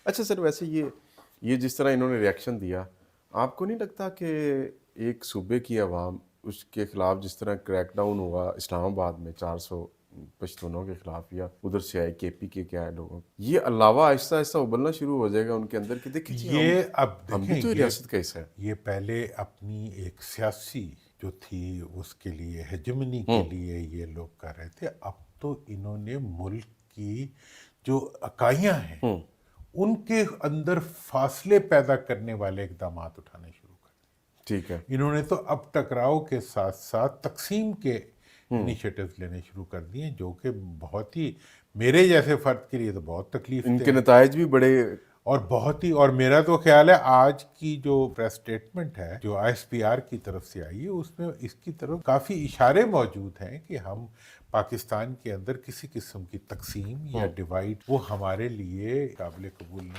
اچھا سر، ویسے یہ جس طرح انہوں نے ریئیکشن دیا، آپ کو نہیں لگتا کہ ایک صوبے کی عوام اس کے خلاف جس طرح کریک ڈاؤن ہوا اسلام آباد میں 400 پشتونوں کے خلاف، یا ادھر سے آئے کے پی کے کیا ہے لوگوں، یہ علاوہ آہستہ آہستہ ابلنا شروع ہو جائے گا ان کے اندر کہ دیکھیں جی یہ اب ہم بھی دیکھیں، تو یہ ریاست کا حصہ ہے. یہ پہلے اپنی ایک سیاسی جو تھی اس کے لیے ہیجمنی کے لیے یہ لوگ کر رہے تھے. اب تو انہوں نے ملک کی جو اکائیاں ہیں ان کے اندر فاصلے پیدا کرنے والے اقدامات اٹھانے شروع کر دیے. ٹھیک ہے. انہوں نے تو اب ٹکراؤ کے ساتھ ساتھ تقسیم کے انیشیٹوز لینے شروع کر دیے، جو کہ بہت ہی میرے جیسے فرد کے لیے تو بہت تکلیف ان دہ کے ہے. نتائج بھی بڑے. اور بہت ہی، اور میرا تو خیال ہے آج کی جو پریس اسٹیٹمنٹ ہے جو آئی ایس پی آر کی طرف سے آئی ہے، اس میں اس کی طرف کافی اشارے موجود ہیں کہ ہم پاکستان کے اندر کسی قسم کی تقسیم یا ڈیوائڈ وہ ہمارے لیے قابل قبول نہیں.